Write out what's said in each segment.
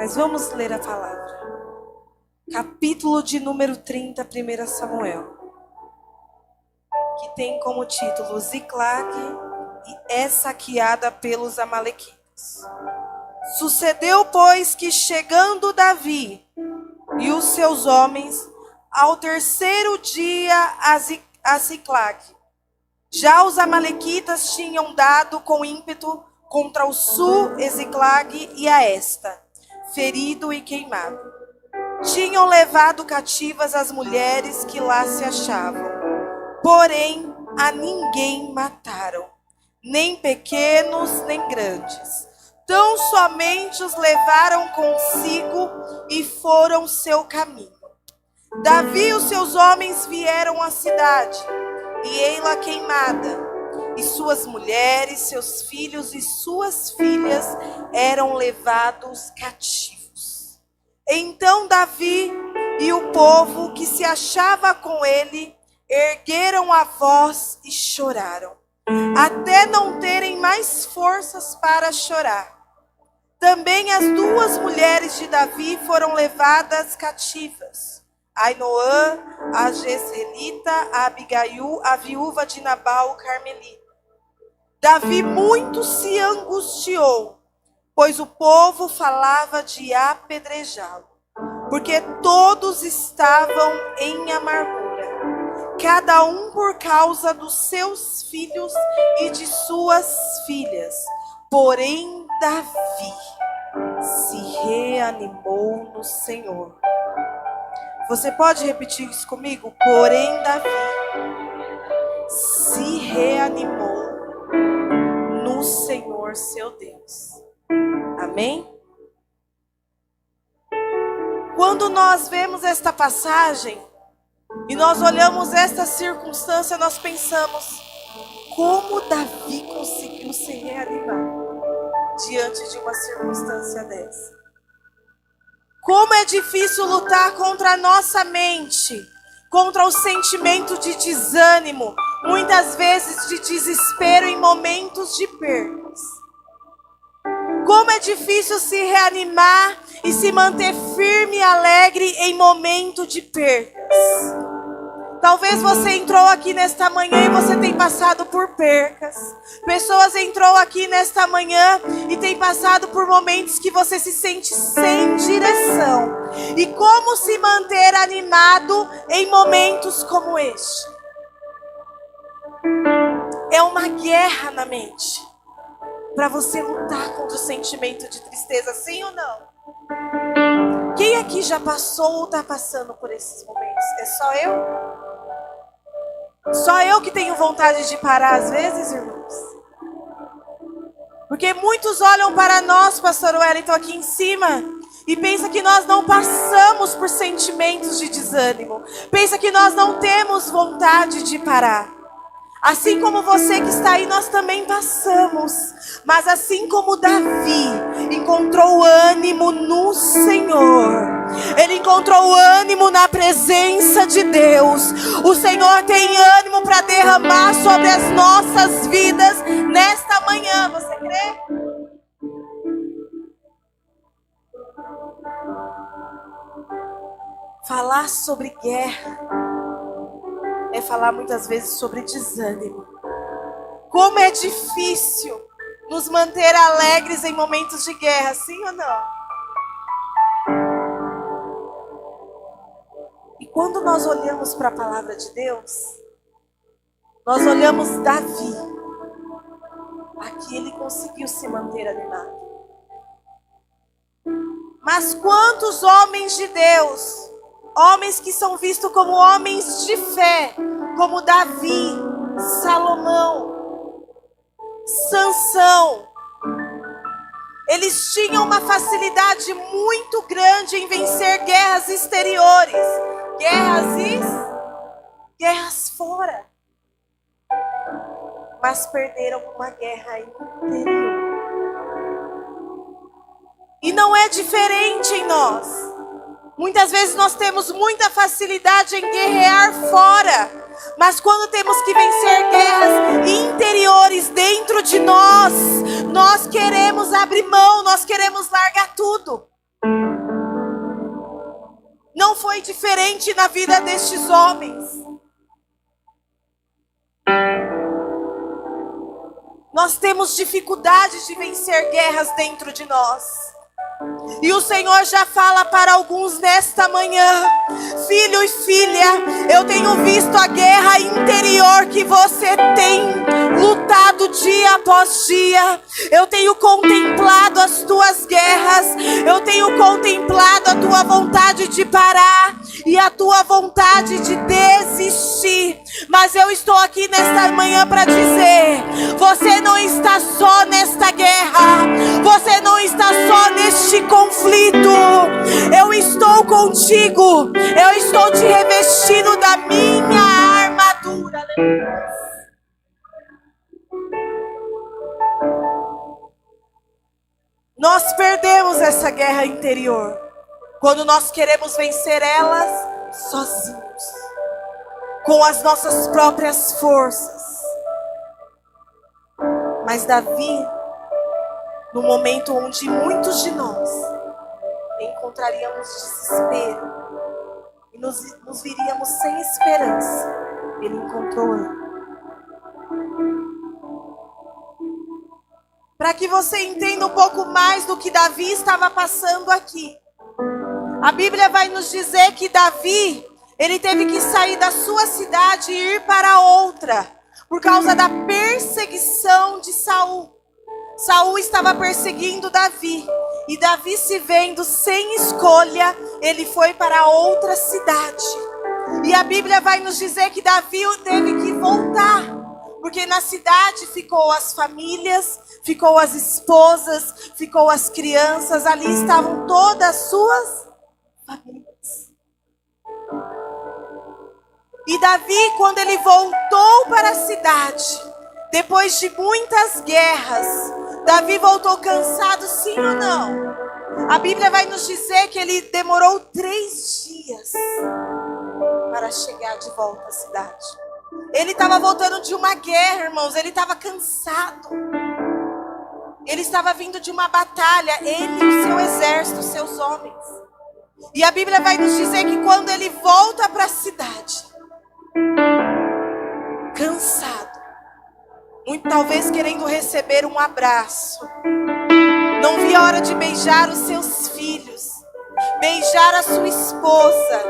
Mas vamos ler a palavra. Capítulo de número 30, 1 Samuel. Que tem como título Ziclag é saqueada pelos amalequitas. Sucedeu, pois, que chegando Davi e os seus homens ao terceiro dia a Ziclag, já os amalequitas tinham dado com ímpeto contra o sul Ziclag e a esta, ferido e queimado. Tinham levado cativas as mulheres que lá se achavam, porém a ninguém mataram, nem pequenos nem grandes. Tão somente os levaram consigo e foram seu caminho. Davi e os seus homens vieram à cidade, e ei-la queimada, e suas mulheres, seus filhos e suas filhas eram levados cativos. Então Davi e o povo que se achava com ele ergueram a voz e choraram, até não terem mais forças para chorar. Também as duas mulheres de Davi foram levadas cativas, Ainoã, a Jezreelita, a Abigail, a viúva de Nabal, o Carmelita. Davi muito se angustiou, pois o povo falava de apedrejá-lo, porque todos estavam em amargura, cada um por causa dos seus filhos e de suas filhas. Porém, Davi se reanimou no Senhor. Você pode repetir isso comigo? Porém, Davi se reanimou no Senhor seu Deus. Amém? Quando nós vemos esta passagem e nós olhamos esta circunstância, nós pensamos: como Davi conseguiu se reanimar diante de uma circunstância dessa? Como é difícil lutar contra a nossa mente, contra o sentimento de desânimo, muitas vezes de desespero em momentos de perdas. Como é difícil se reanimar e se manter firme e alegre em momento de perdas. Talvez você entrou aqui nesta manhã e você tem passado por percas. Pessoas entrou aqui nesta manhã e tem passado por momentos que você se sente sem direção. E como se manter animado em momentos como este? É uma guerra na mente para você lutar contra o sentimento de tristeza, sim ou não? Quem aqui já passou ou está passando por esses momentos? É só eu? Só eu que tenho vontade de parar às vezes, irmãos? Porque muitos olham para nós, pastor Wellington, aqui em cima, e pensa que nós não passamos por sentimentos de desânimo. Pensa que nós não temos vontade de parar. Assim como você que está aí, nós também passamos. Mas assim como Davi encontrou ânimo no Senhor, ele encontrou ânimo na presença de Deus. O Senhor tem ânimo para derramar sobre as nossas vidas nesta manhã. Você crê? Falar sobre guerra é falar muitas vezes sobre desânimo. Como é difícil nos manter alegres em momentos de guerra, sim ou não? E quando nós olhamos para a palavra de Deus, nós olhamos Davi. Aqui ele conseguiu se manter animado. Mas quantos homens de Deus, homens que são vistos como homens de fé, como Davi, Salomão, Sansão, eles tinham uma facilidade muito grande em vencer guerras exteriores, guerras fora, mas perderam uma guerra interior. E não é diferente em nós. Muitas vezes nós temos muita facilidade em guerrear fora, mas quando temos que vencer guerras interiores dentro de nós, nós queremos abrir mão, nós queremos largar tudo. foi diferente na vida destes homens. Nós temos dificuldade de vencer guerras dentro de nós. E o Senhor já fala para alguns nesta manhã: filho e filha, eu tenho visto a guerra interior que você tem lutado dia após dia. Eu tenho contemplado as tuas guerras. Eu tenho contemplado a tua vontade de parar e a tua vontade de desistir. Mas eu estou aqui nesta manhã para dizer: você não está só nesta guerra. Você não está só neste conflito. Eu estou contigo. Eu estou te revestindo da minha armadura. Nós perdemos essa guerra interior quando nós queremos vencer elas sozinhos, com as nossas próprias forças. Mas Davi, no momento onde muitos de nós encontraríamos desespero e nos viríamos sem esperança, ele encontrou ânimo. Para que você entenda um pouco mais do que Davi estava passando aqui, a Bíblia vai nos dizer que Davi, ele teve que sair da sua cidade e ir para outra, por causa da perseguição de Saul. Saul estava perseguindo Davi, e Davi, se vendo sem escolha, ele foi para outra cidade. E a Bíblia vai nos dizer que Davi teve que voltar, porque na cidade ficou as famílias, ficou as esposas, ficou as crianças, ali estavam todas as suas famílias. E Davi, quando ele voltou para a cidade, depois de muitas guerras, Davi voltou cansado, sim ou não? A Bíblia vai nos dizer que ele demorou 3 dias para chegar de volta à cidade. Ele estava voltando de uma guerra, irmãos, ele estava cansado. Ele estava vindo de uma batalha, ele e o seu exército, os seus homens. E a Bíblia vai nos dizer que quando ele volta para a cidade, cansado, muito talvez querendo receber um abraço, não via a hora de beijar os seus filhos, beijar a sua esposa,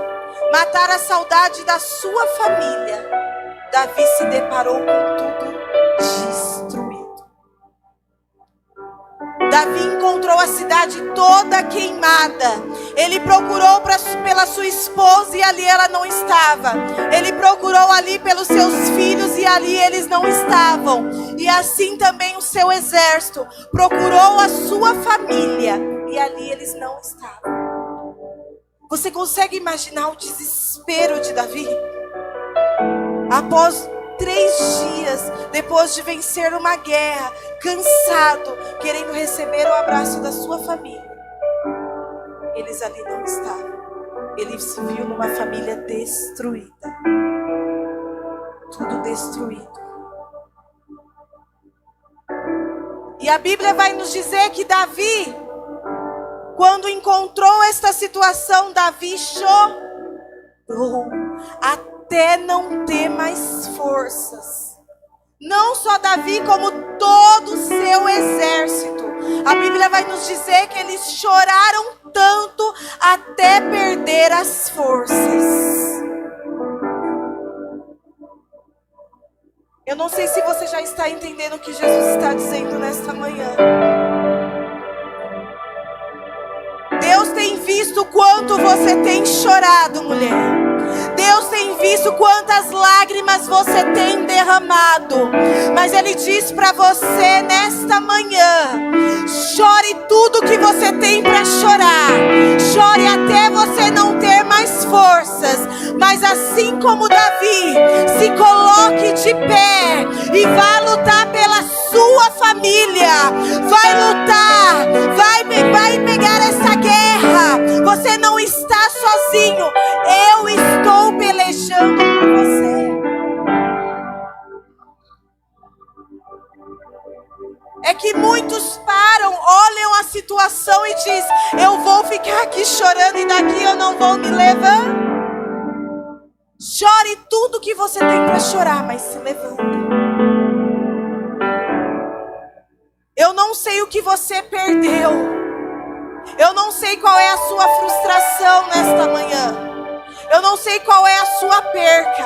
matar a saudade da sua família, Davi se deparou com tudo destruído. Davi encontrou a cidade toda queimada. Ele procurou pela sua esposa e ali ela não estava. Ele procurou ali pelos seus filhos e ali eles não estavam. E assim também o seu exército procurou a sua família e ali eles não estavam. Você consegue imaginar o desespero de Davi? Após 3 dias, depois de vencer uma guerra, cansado, querendo receber o abraço da sua família, eles ali não estavam. Ele se viu numa família destruída. Tudo destruído. E a Bíblia vai nos dizer que Davi, quando encontrou esta situação, Davi chorou até não ter mais forças. Não só Davi, como todo o seu exército. A Bíblia vai nos dizer que eles choraram tanto até perder as forças. Eu não sei se você já está entendendo o que Jesus está dizendo nesta manhã. Deus tem visto quanto você tem chorado, mulher. Deus tem visto quantas lágrimas você tem derramado. Mas Ele diz para você nesta manhã: chore tudo que você tem para chorar. Chore até você não ter mais forças. Mas assim como Davi, se coloque de pé e vá lutar pela sua família. Vai lutar, vai pegar essa guerra. Você não está sozinho. Eu estou pelejando por você. É que muitos param, olham a situação e diz: eu vou ficar aqui chorando e daqui eu não vou me levantar. Chore tudo que você tem para chorar, mas se levanta. Eu não sei o que você perdeu. Eu não sei qual é a sua frustração nesta manhã. Eu não sei qual é a sua perca.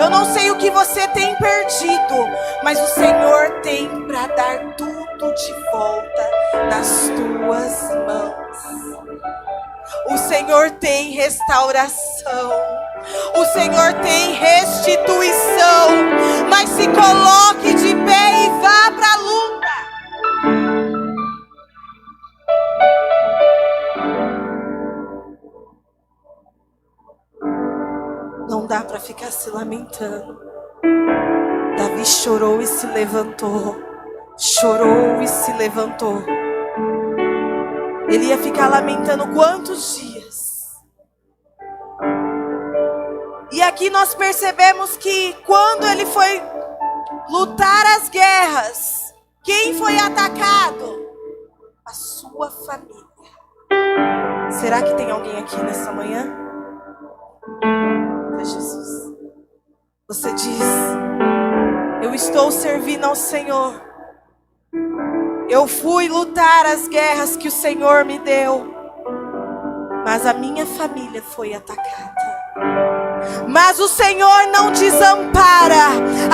Eu não sei o que você tem perdido. Mas o Senhor tem para dar tudo de volta nas tuas mãos. O Senhor tem restauração. O Senhor tem restituição. Mas se coloque de pé e vá para a luta. Não dá para ficar se lamentando. Davi chorou e se levantou. Chorou e se levantou. Ele ia ficar lamentando quantos dias? E aqui nós percebemos que quando ele foi lutar as guerras, quem foi atacado? A sua família. Será que tem alguém aqui nessa manhã? Jesus. Você diz: eu estou servindo ao Senhor. Eu fui lutar as guerras que o Senhor me deu. Mas a minha família foi atacada. Mas o Senhor não desampara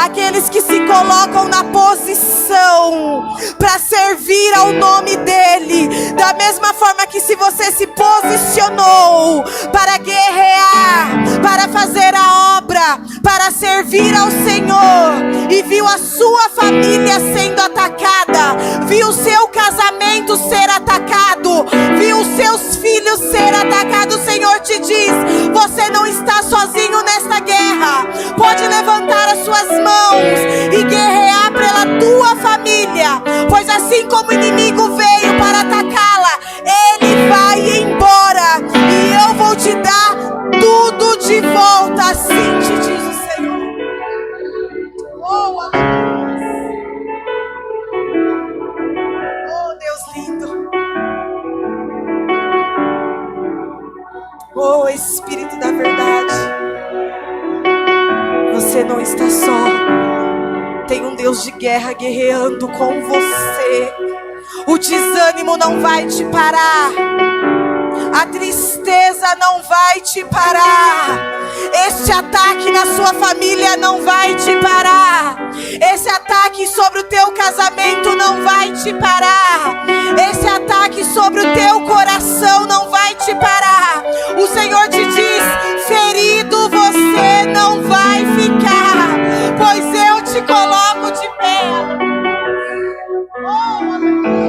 aqueles que se colocam na posição para servir ao nome dEle. Da mesma forma que se você se posicionou para guerrear, para fazer a obra, para servir ao Senhor, e viu a sua família sendo atacada, viu o seu casamento ser atacado, viu os seus filhos ser atacados, o Senhor te diz: você não está sozinho nesta guerra. Pode levantar as suas mãos e guerrear pela tua família, pois assim como o inimigo veio para atacá-la, ele vai embora e eu vou te dar tudo de volta. Assim te diz o Senhor. Oh, aleluia. Oh, Deus lindo. Oh, Espírito da verdade, você não está só. Tem um Deus de guerra guerreando com você. O desânimo não vai te parar. A tristeza não vai te parar. Este ataque na sua família não vai te parar. Esse ataque sobre o teu casamento não vai te parar. Esse ataque sobre o teu coração não vai te parar. O Senhor te diz: ferido você não vai ficar, pois eu te coloco de pé. Oh, aleluia.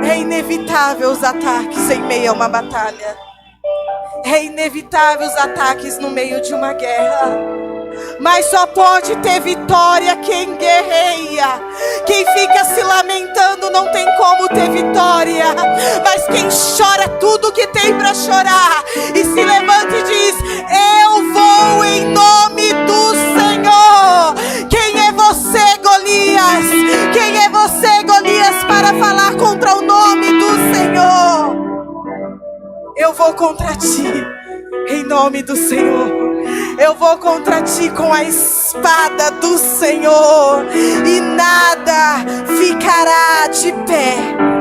É inevitável os ataques em meio a uma batalha. É inevitável os ataques no meio de uma guerra. Mas só pode ter vitória quem guerreia. Quem fica se lamentando não tem como ter vitória. Mas quem chora tudo que tem para chorar e se levanta e diz: eu vou em nome do Senhor. Quem é você, Golias? Quem é você, Golias, para falar contra o nome do Senhor? Eu vou contra ti, em nome do Senhor. Eu vou contra ti com a espada do Senhor, e nada ficará de pé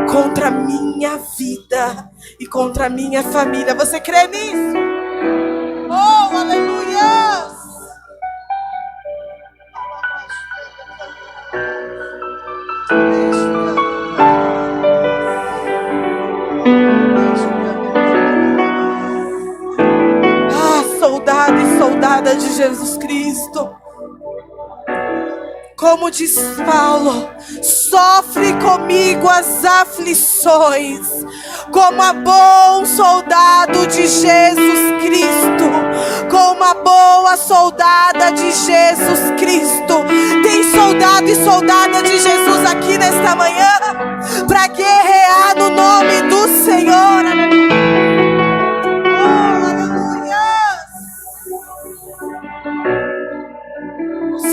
contra a minha vida e contra a minha família. Você crê nisso? Oh, aleluia! Soldado e soldada de Jesus Cristo, como diz Paulo, sofre comigo as aflições, como a bom soldado de Jesus Cristo, como a boa soldada de Jesus Cristo. Tem soldado e soldada de Jesus aqui nesta manhã para guerrear no nome do Senhor.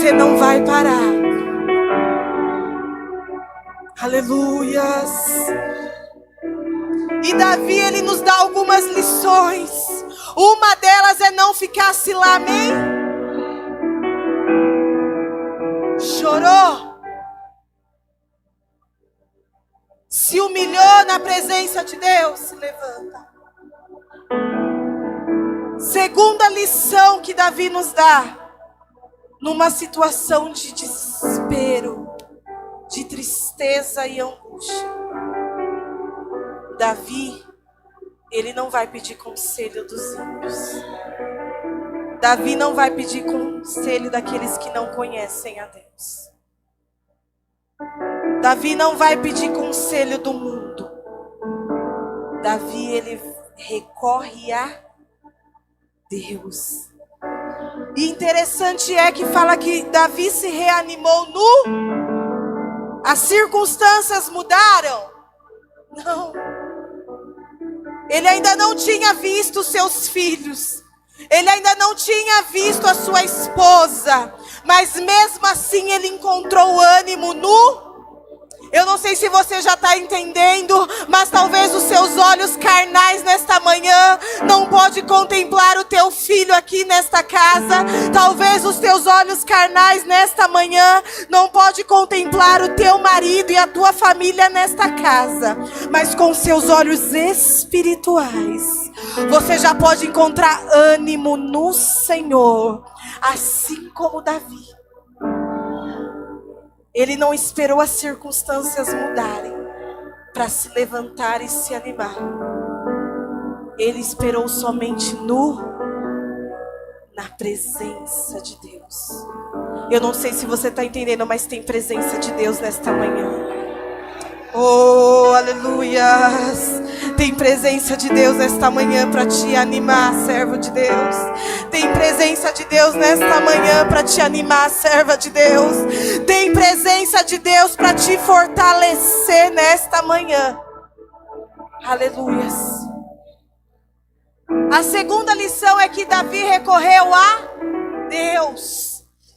você não vai parar. Aleluias. E Davi, ele nos dá algumas lições. Uma delas é não ficar lá, amém? Chorou, se humilhou na presença de Deus, se levanta. Segunda lição que Davi nos dá, numa situação de desespero, de tristeza e angústia. Davi, ele não vai pedir conselho dos ímpios. Davi não vai pedir conselho daqueles que não conhecem a Deus. Davi não vai pedir conselho do mundo. Davi, ele recorre a Deus. E interessante é que fala que Davi se reanimou As circunstâncias mudaram? Não. Ele ainda não tinha visto seus filhos. Ele ainda não tinha visto a sua esposa. Mas mesmo assim ele encontrou ânimo Eu não sei se você já está entendendo, mas talvez os seus olhos carnais nesta manhã não pode contemplar o teu filho aqui nesta casa. Talvez os teus olhos carnais nesta manhã não pode contemplar o teu marido e a tua família nesta casa. Mas com seus olhos espirituais, você já pode encontrar ânimo no Senhor, assim como Davi. Ele não esperou as circunstâncias mudarem para se levantar e se animar. Ele esperou somente na presença de Deus. Eu não sei se você está entendendo, mas tem presença de Deus nesta manhã. Oh, aleluias! Tem presença de Deus nesta manhã para te animar, servo de Deus. Tem presença de Deus nesta manhã para te animar, serva de Deus. Tem presença de Deus para te fortalecer nesta manhã. Aleluias. A segunda lição é que Davi recorreu a Deus.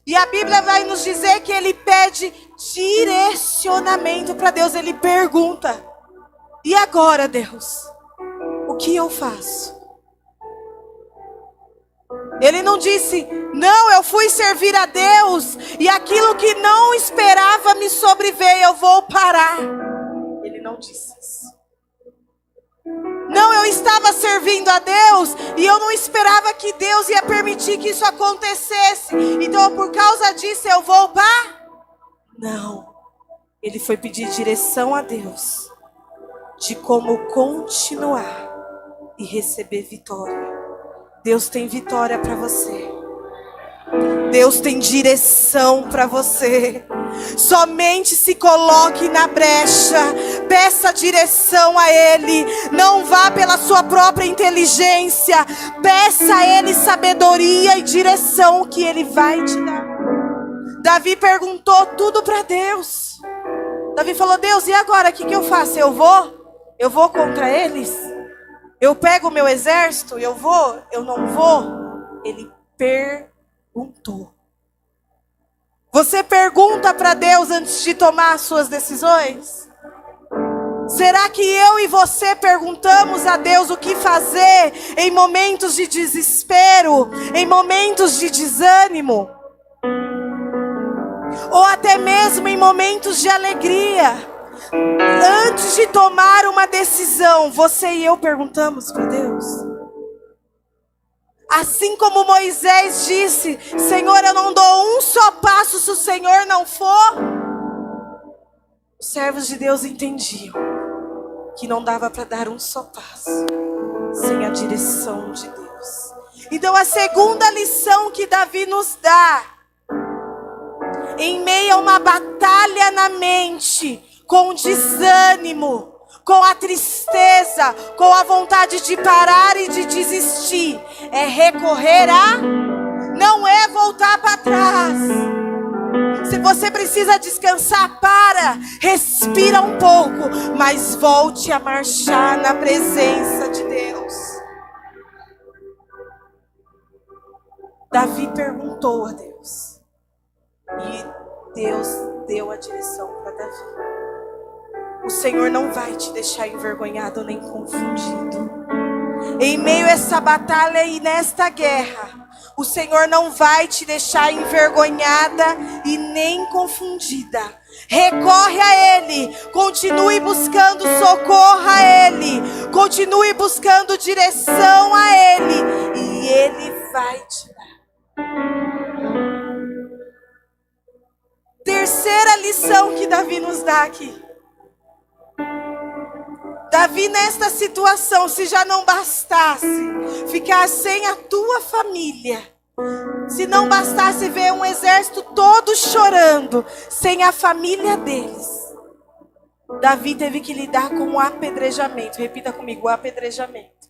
E a Bíblia vai nos dizer que ele pede direcionamento para Deus. Ele pergunta: e agora, Deus? O que eu faço? Ele não disse: não, eu fui servir a Deus e aquilo que não esperava me sobreveio, eu vou parar. Ele não disse isso. Não, eu estava servindo a Deus e eu não esperava que Deus ia permitir que isso acontecesse. Então, por causa disso, eu vou parar. Não. Ele foi pedir direção a Deus de como continuar e receber vitória. Deus tem vitória para você. Deus tem direção para você. Somente se coloque na brecha. Peça direção a Ele. Não vá pela sua própria inteligência. Peça a Ele sabedoria e direção que Ele vai te dar. Davi perguntou tudo para Deus. Davi falou: Deus, e agora? O que eu faço? Eu vou contra eles? Eu pego o meu exército? Eu vou? Eu não vou? Ele perguntou. Você pergunta para Deus antes de tomar as suas decisões? Será que eu e você perguntamos a Deus o que fazer em momentos de desespero, em momentos de desânimo? Ou até mesmo em momentos de alegria? Antes de tomar uma decisão, você e eu perguntamos para Deus? Assim como Moisés disse: Senhor, eu não dou um só passo se o Senhor não for. Os servos de Deus entendiam que não dava para dar um só passo sem a direção de Deus. Então a segunda lição que Davi nos dá, em meio a uma batalha na mente, com desânimo, com a tristeza, com a vontade de parar e de desistir, é recorrer a... Não é voltar para trás. Se você precisa descansar, para, respira um pouco, mas volte a marchar na presença de Deus. Davi perguntou a Deus: E Deus deu a direção para Davi. O Senhor não vai te deixar envergonhado nem confundido. Em meio a essa batalha e nesta guerra, o Senhor não vai te deixar envergonhada e nem confundida. Recorre a Ele, continue buscando socorro a Ele, continue buscando direção a Ele, e Ele vai te dar. Terceira lição que Davi nos dá aqui. Davi, nesta situação, se já não bastasse ficar sem a tua família, se não bastasse ver um exército todo chorando, sem a família deles, Davi teve que lidar com o apedrejamento. Repita comigo, o apedrejamento.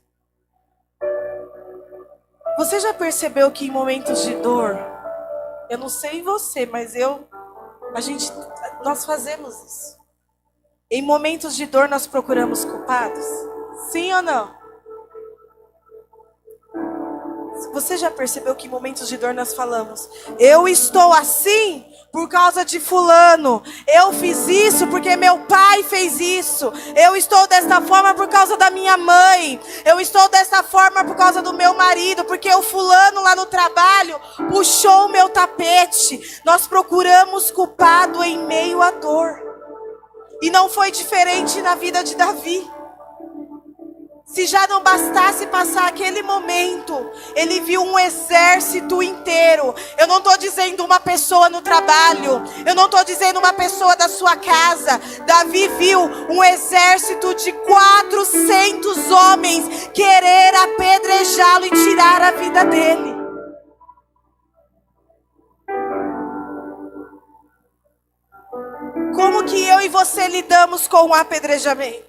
Você já percebeu que em momentos de dor, eu não sei você, mas nós fazemos isso. Em momentos de dor nós procuramos culpados? Sim ou não? Você já percebeu que em momentos de dor nós falamos: eu estou assim por causa de fulano, eu fiz isso porque meu pai fez isso, eu estou desta forma por causa da minha mãe, eu estou desta forma por causa do meu marido, porque o fulano lá no trabalho puxou o meu tapete. Nós procuramos culpado em meio à dor. E não foi diferente na vida de Davi. Se já não bastasse passar aquele momento, ele viu um exército inteiro. Eu não estou dizendo uma pessoa no trabalho, eu não estou dizendo uma pessoa da sua casa. Davi viu um exército de 400 homens querer apedrejá-lo e tirar a vida dele. Como que eu e você lidamos com o apedrejamento?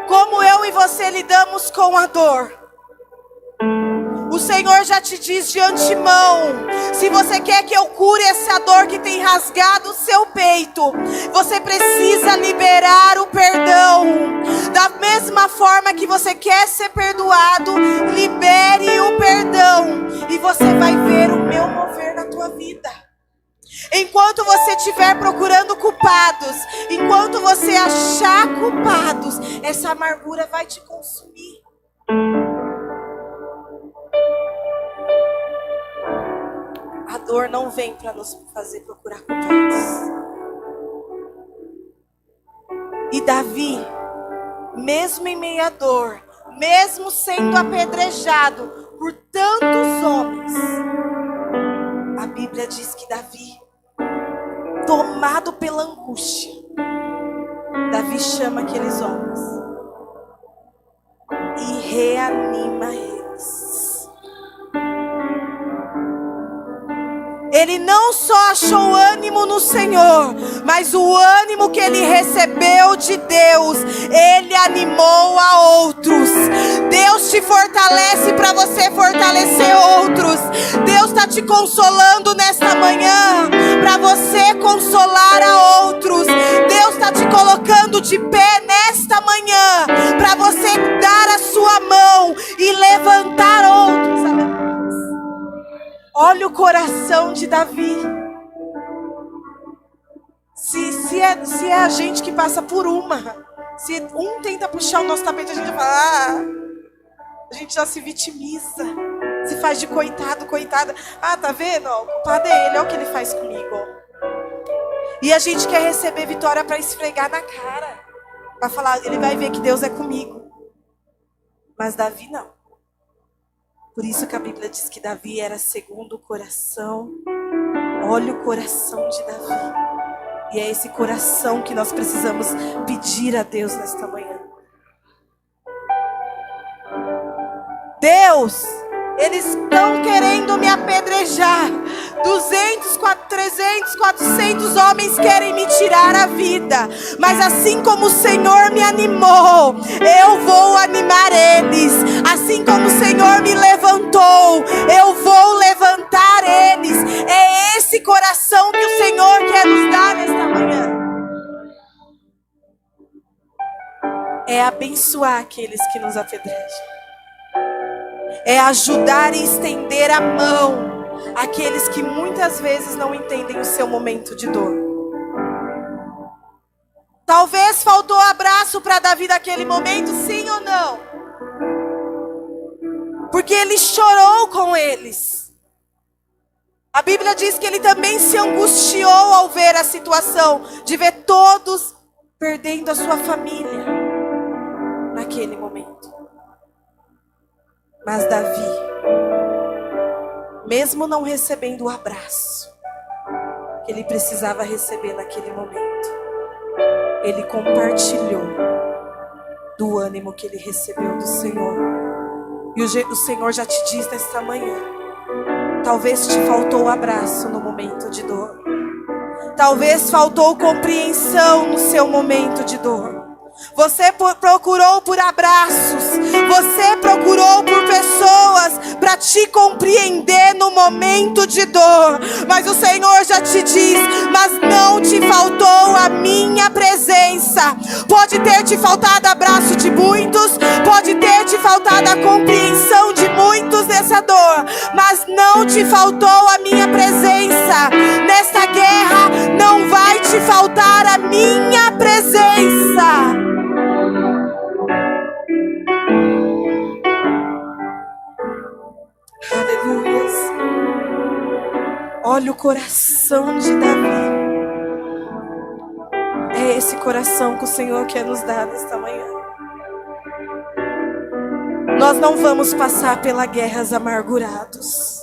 Como eu e você lidamos com a dor? O Senhor já te diz de antemão: se você quer que eu cure essa dor que tem rasgado o seu peito, você precisa liberar o perdão. Da mesma forma que você quer ser perdoado, libere o perdão, e você vai ver o meu mover na tua vida. Enquanto você estiver procurando culpados, enquanto você achar culpados, essa amargura vai te consumir. A dor não vem para nos fazer procurar culpados. E Davi, mesmo em meio à dor, mesmo sendo apedrejado por tantos homens, a Bíblia diz que Davi, tomado pela angústia, Davi chama aqueles homens e reanima eles. Ele não só achou ânimo no Senhor, mas o ânimo que ele recebeu de Deus, ele animou a outros. Deus te fortalece para você fortalecer outros. Deus está te consolando nesta manhã para você consolar a outros. Deus está te colocando de pé nesta manhã para você dar a sua mão e levantar outros. Olha o coração de Davi. Se é a gente que passa por se um tenta puxar o nosso tapete, a gente fala, a gente já se vitimiza, se faz de coitado, coitada. Tá vendo? O culpado é ele, olha o que ele faz comigo. E a gente quer receber vitória para esfregar na cara, para falar, ele vai ver que Deus é comigo. Mas Davi não. Por isso que a Bíblia diz que Davi era segundo o coração. Olha o coração de Davi. E é esse coração que nós precisamos pedir a Deus nesta manhã. Deus, eles estão querendo me apedrejar. 200, 300, 400 homens querem me tirar a vida. Mas assim como o Senhor me animou, eu vou animar eles. Assim como o Senhor me levantou, eu vou levantar eles. É esse coração que o Senhor quer nos dar nesta manhã. É abençoar aqueles que nos apedrejam. é ajudar e estender a mão àqueles que muitas vezes não entendem o seu momento de dor. Talvez faltou abraço para Davi naquele momento, sim ou não? Porque ele chorou com eles. A Bíblia diz que ele também se angustiou ao ver a situação de ver todos perdendo a sua família naquele momento. Mas Davi, mesmo não recebendo o abraço que ele precisava receber naquele momento, ele compartilhou do ânimo que ele recebeu do Senhor. E o Senhor já te diz nesta manhã, talvez te faltou o abraço no momento de dor. Talvez faltou compreensão no seu momento de dor. Você procurou por abraços. Você procurou por pessoas para te compreender no momento de dor. Mas o Senhor já te diz, mas não te faltou a minha presença. Pode ter te faltado abraço de muitos, pode ter te faltado a compreensão de muitos nessa dor, mas não te faltou a minha presença. Nesta guerra não vai te faltar a minha presença. Aleluias. Olha o coração de Davi. É esse coração que o Senhor quer nos dar nesta manhã. Nós não vamos passar pelas guerras amargurados.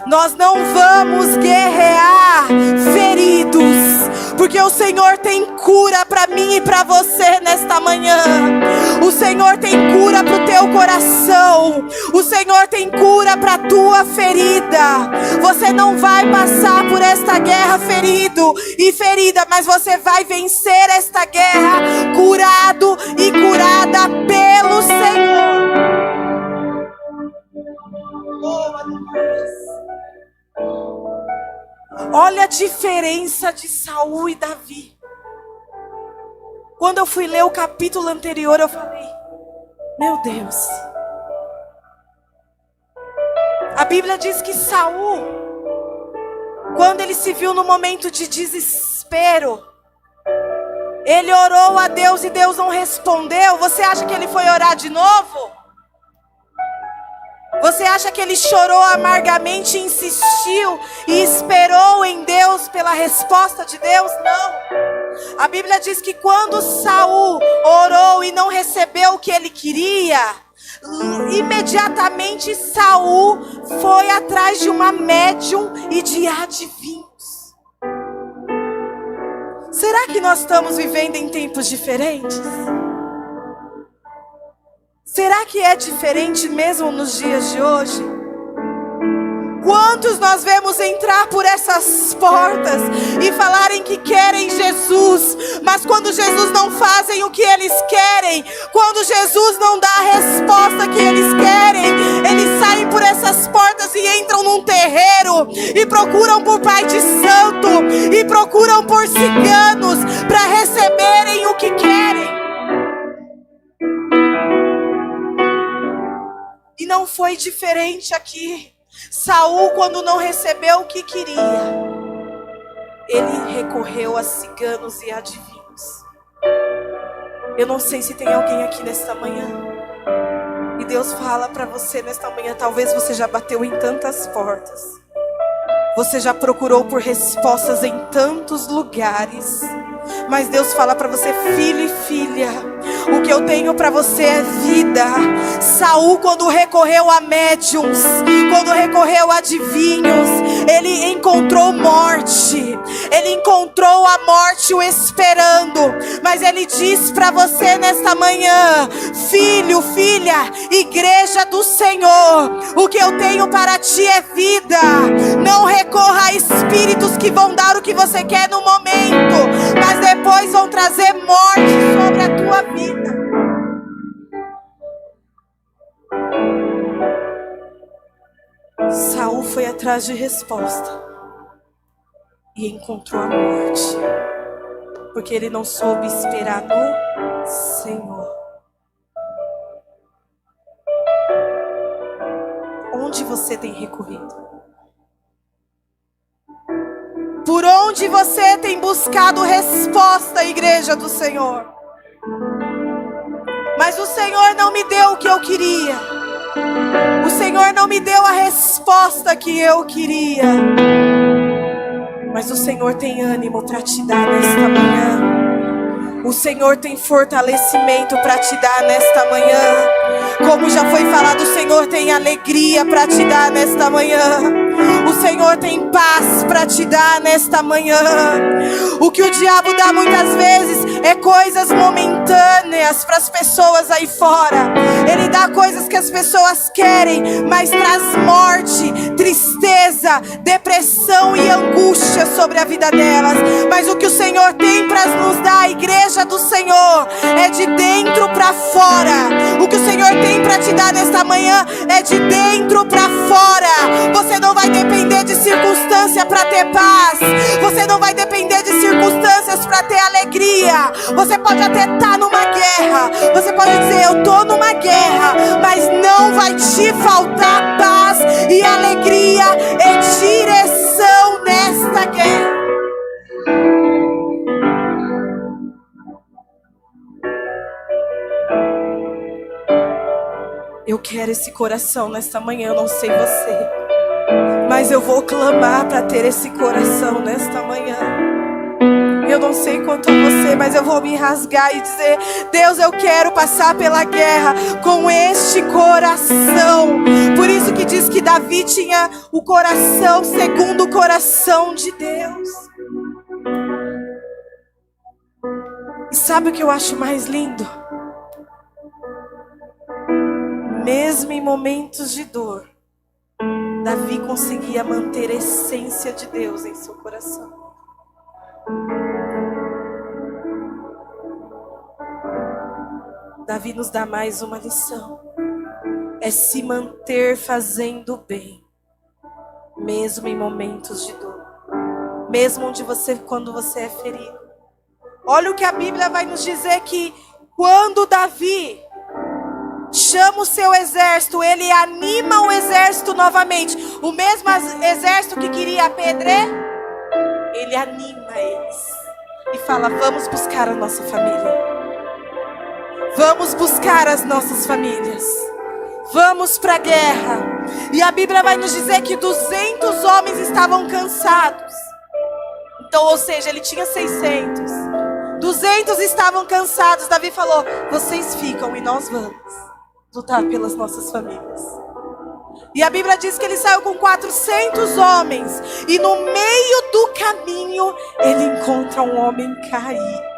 Nós não vamos guerrear feridos, porque o Senhor tem cura para mim e para você nesta manhã. O Senhor tem cura para o teu coração. O Senhor tem cura para a tua ferida. Você não vai passar por esta guerra ferido e ferida, mas você vai vencer esta guerra curado e curada pelo Senhor. Olha a diferença de Saul e Davi. Quando eu fui ler o capítulo anterior, eu falei, meu Deus. A Bíblia diz que Saul, quando ele se viu no momento de desespero, ele orou a Deus e Deus não respondeu. Você acha que ele foi orar de novo? Você acha que ele chorou amargamente, insistiu e esperou em Deus pela resposta de Deus? Não. A Bíblia diz que quando Saul orou e não recebeu o que ele queria, imediatamente Saul foi atrás de uma médium e de adivinhos. Será que nós estamos vivendo em tempos diferentes? Será que é diferente mesmo nos dias de hoje? Quantos nós vemos entrar por essas portas e falarem que querem Jesus, mas quando Jesus não fazem o que eles querem, quando Jesus não dá a resposta que eles querem, eles saem por essas portas e entram num terreiro e procuram por pai de santo e procuram por ciganos para receberem o que querem. E não foi diferente aqui. Saul, quando não recebeu o que queria, ele recorreu a ciganos e adivinhos. Eu não sei se tem alguém aqui nesta manhã, e Deus fala para você nesta manhã, talvez você já bateu em tantas portas, você já procurou por respostas em tantos lugares, mas Deus fala para você, filho e filha, o que eu tenho para você é vida. Saul, quando recorreu a médiums, quando recorreu a adivinhos, ele encontrou morte. Ele encontrou a morte o esperando. Mas ele diz para você nesta manhã, filho, filha, igreja do Senhor, o que eu tenho para ti é vida. Não recorra a espíritos que vão dar o que você quer no momento, mas depois vão trazer morte sobre a tua vida. Saul foi atrás de resposta e encontrou a morte, porque ele não soube esperar no Senhor. onde você tem recorrido? Por onde você tem buscado resposta, igreja do Senhor? Mas o Senhor não me deu o que eu queria. O Senhor não me deu a resposta que eu queria. Mas o Senhor tem ânimo para te dar nesta manhã. O Senhor tem fortalecimento para te dar nesta manhã. Como já foi falado, o Senhor tem alegria para te dar nesta manhã. O Senhor tem paz para te dar nesta manhã. O que o diabo dá muitas vezes é coisas momentâneas para as pessoas aí fora. Ele dá coisas que as pessoas querem, mas traz morte, tristeza, depressão e angústia sobre a vida delas. Mas o que o Senhor tem para nos dar, a igreja do Senhor, é de dentro para fora. O que o Senhor tem para te dar nesta manhã é de dentro para fora. Você não vai depender de circunstância para ter paz. Você não vai depender de circunstâncias para ter alegria. Você pode até estar numa guerra. Você pode dizer, eu estou numa guerra, mas não vai te faltar paz e alegria e direção nesta guerra. Eu quero esse coração nesta manhã, eu não sei você, mas eu vou clamar para ter esse coração nesta manhã. Eu não sei quanto a você, mas eu vou me rasgar e dizer, Deus, eu quero passar pela guerra com este coração. Por isso que diz que Davi tinha o coração segundo o coração de Deus. E sabe o que eu acho mais lindo? Mesmo em momentos de dor, Davi conseguia manter a essência de Deus em seu coração. Davi nos dá mais uma lição. É se manter fazendo bem, mesmo em momentos de dor. Mesmo quando você é ferido. Olha o que a Bíblia vai nos dizer, que quando Davi chama o seu exército, ele anima o exército novamente. O mesmo exército que queria apedrejar, ele anima eles e fala, vamos buscar a nossa família. Vamos buscar as nossas famílias. Vamos para a guerra. E a Bíblia vai nos dizer que 200 homens estavam cansados. Então, ou seja, ele tinha 600. 200 estavam cansados. Davi falou, vocês ficam e nós vamos lutar pelas nossas famílias. E a Bíblia diz que ele saiu com 400 homens. E no meio do caminho, ele encontra um homem caído.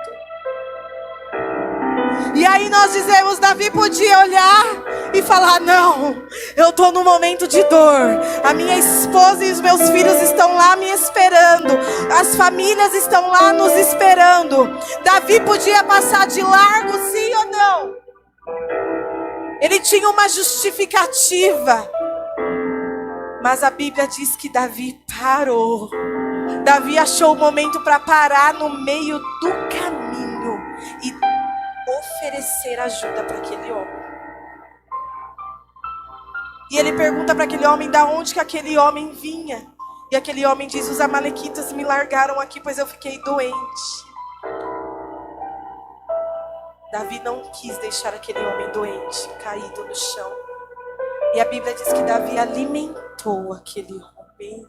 E aí nós dizemos, Davi podia olhar e falar, não, eu estou num momento de dor. A minha esposa e os meus filhos estão lá me esperando. As famílias estão lá nos esperando. Davi podia passar de largo, sim ou não? Ele tinha uma justificativa. Mas a Bíblia diz que Davi parou. Davi achou o momento para parar no meio do caminho e oferecer ajuda para aquele homem. E ele pergunta para aquele homem da onde que aquele homem vinha. E aquele homem diz, os amalequitas me largaram aqui, pois eu fiquei doente. Davi não quis deixar aquele homem doente, caído no chão. E a Bíblia diz que Davi alimentou aquele homem.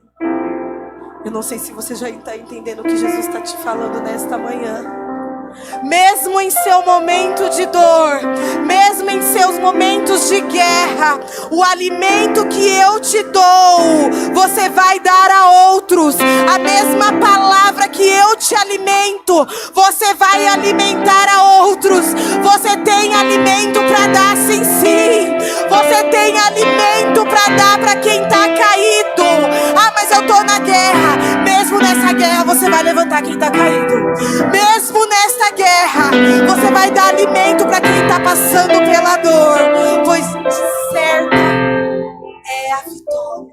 Eu não sei se você já está entendendo o que Jesus está te falando nesta manhã. Mesmo em seu momento de dor, mesmo em seus momentos de guerra, o alimento que eu te dou, você vai dar a outros. A mesma palavra que eu te alimento, você vai alimentar a outros. Você tem alimento para dar, sim, sim. Você tem alimento para dar para quem está caído. Ah, mas eu estou na guerra. Mesmo nessa guerra, você vai levantar quem está caído. Mesmo nesta guerra, você vai dar alimento para quem está passando pela dor, pois certa é a vitória.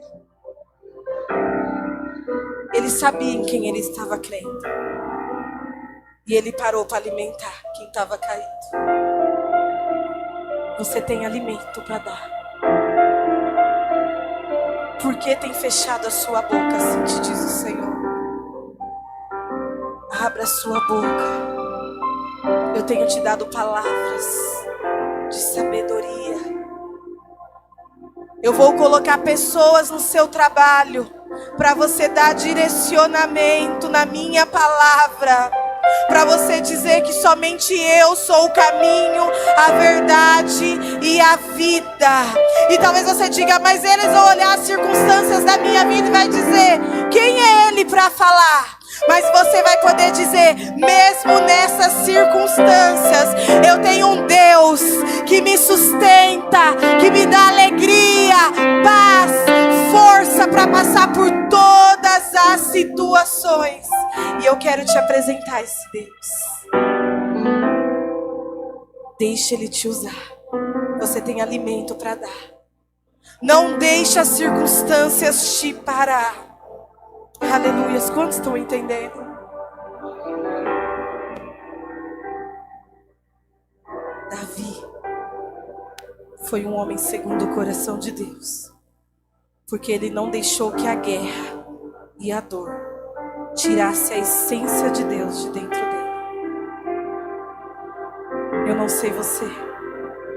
Ele sabia em quem ele estava crendo, e ele parou para alimentar quem estava caído. Você tem alimento para dar. Por que tem fechado a sua boca, assim te diz o Senhor? Abra a sua boca. Eu tenho te dado palavras de sabedoria. Eu vou colocar pessoas no seu trabalho para você dar direcionamento na minha palavra, para você dizer que somente eu sou o caminho, a verdade e a vida. E talvez você diga, mas eles vão olhar as circunstâncias da minha vida e vai dizer, quem é ele para falar? Mas você vai poder dizer, mesmo nessas circunstâncias, eu tenho um Deus que me sustenta, que me dá alegria, paz, força para passar por todas as situações. E eu quero te apresentar esse Deus. Deixe Ele te usar. Você tem alimento para dar. Não deixe as circunstâncias te parar. Aleluias, quantos estão entendendo? Davi foi um homem segundo o coração de Deus, porque ele não deixou que a guerra e a dor tirasse a essência de Deus de dentro dele. Eu não sei você,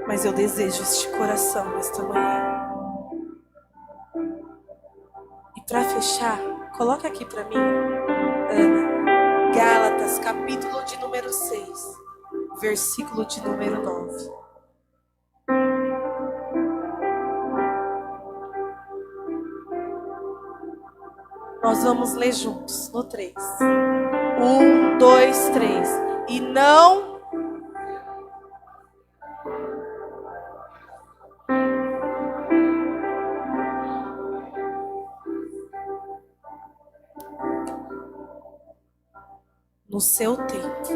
mas eu desejo este coração nesta manhã. E para fechar, coloca aqui para mim, Ana, Gálatas, capítulo de número 6, versículo de número 9. Nós vamos ler juntos, no 3. 1, 2, 3. E não... No seu tempo,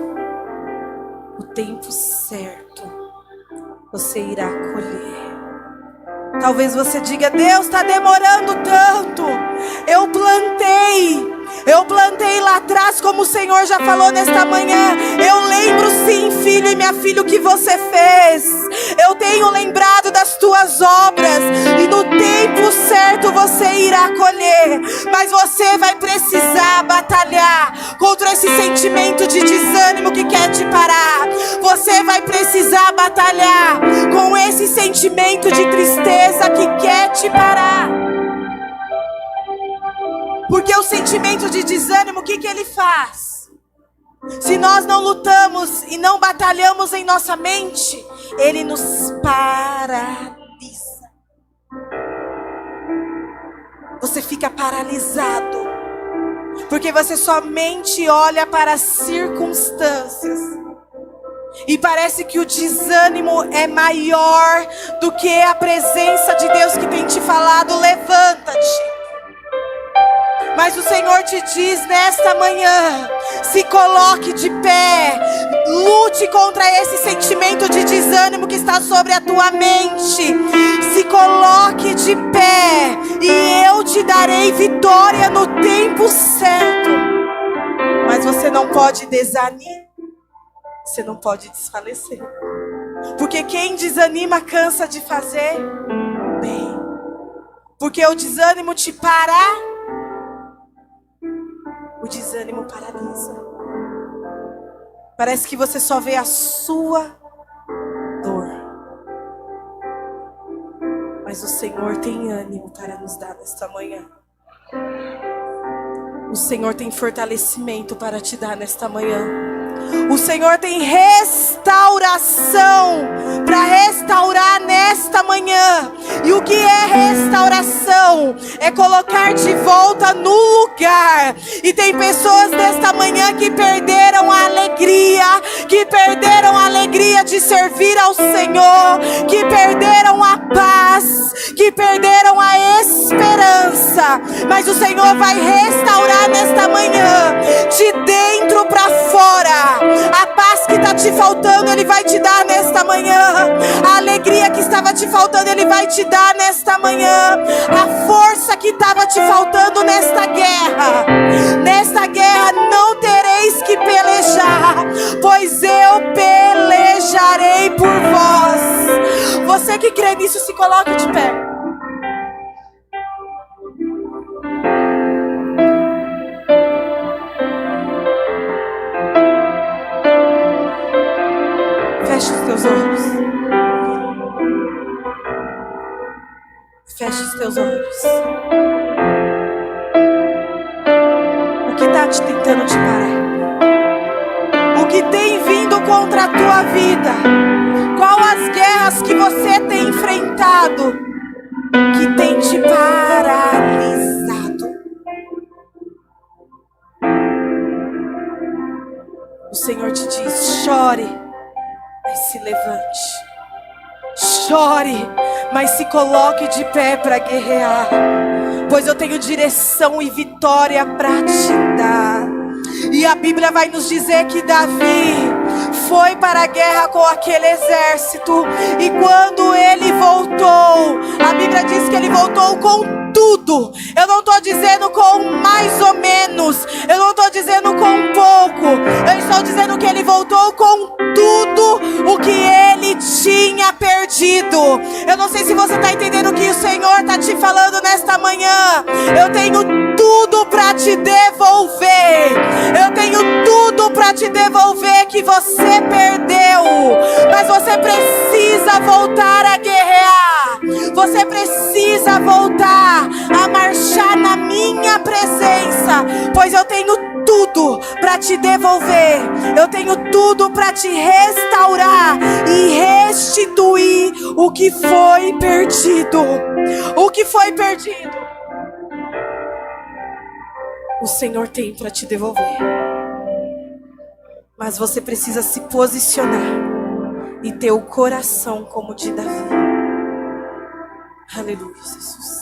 o tempo certo, você irá colher. Talvez você diga, Deus está demorando tanto. Eu plantei lá atrás, como o Senhor já falou nesta manhã. Eu lembro sim, filho e minha filha, o que você fez. Eu tenho lembrado das tuas obras. E no tempo certo você irá colher. Mas você vai precisar batalhar contra esse sentimento de desânimo que quer te parar. Você vai precisar batalhar com esse sentimento de tristeza que quer te parar. Porque o sentimento de desânimo, o que ele faz? Se nós não lutamos e não batalhamos em nossa mente, ele nos paralisa. Você fica paralisado, porque você somente olha para as circunstâncias. E parece que o desânimo é maior do que a presença de Deus que tem te falado, levanta-te. Mas o Senhor te diz nesta manhã, se coloque de pé, lute contra esse sentimento de desânimo que está sobre a tua mente. Se coloque de pé e eu te darei vitória no tempo certo. Mas você não pode desanimar, você não pode desfalecer. Porque quem desanima cansa de fazer bem. Porque o desânimo te para. O desânimo paralisa. Parece que você só vê a sua dor. Mas o Senhor tem ânimo para nos dar nesta manhã. O Senhor tem fortalecimento para te dar nesta manhã. O Senhor tem restauração para restaurar nesta manhã. E o que é restauração? É colocar de volta no lugar. E tem pessoas nesta manhã que perderam a alegria, que perderam a alegria de servir ao Senhor, que perderam a paz, que perderam a esperança. Mas o Senhor vai restaurar nesta manhã, de dentro para fora. A paz que está te faltando, Ele vai te dar nesta manhã. A alegria que estava te faltando, Ele vai te dar nesta manhã. A força que estava te faltando nesta guerra. Nesta guerra não tereis que pelejar, pois eu pelejarei por vós. Você que crê nisso, se coloque de pé. Feche os teus olhos. O que está te tentando te parar? O que tem vindo contra a tua vida? Qual as guerras que você tem enfrentado que tem te paralisado? O Senhor te diz: chore, mas se levante. Chore, mas se coloque de pé para guerrear, pois eu tenho direção e vitória para te dar. E a Bíblia vai nos dizer que Davi foi para a guerra com aquele exército, e quando ele voltou, a Bíblia diz que ele voltou com tudo. Eu não estou dizendo com mais ou menos, eu não estou dizendo com pouco, eu estou dizendo que ele voltou com tudo o que ele tinha perdido. Eu não sei se você está entendendo o que o Senhor está te falando nesta manhã. Eu tenho tudo para te devolver. Eu tenho tudo para te devolver que você perdeu. Mas você precisa voltar a guerrear. Você precisa voltar a marchar na minha presença, pois eu tenho tudo para te devolver. Eu tenho tudo para te restaurar e restituir o que foi perdido. O que foi perdido, o Senhor tem para te devolver. Mas você precisa se posicionar e ter o coração como de Davi. Aleluia, Jesus.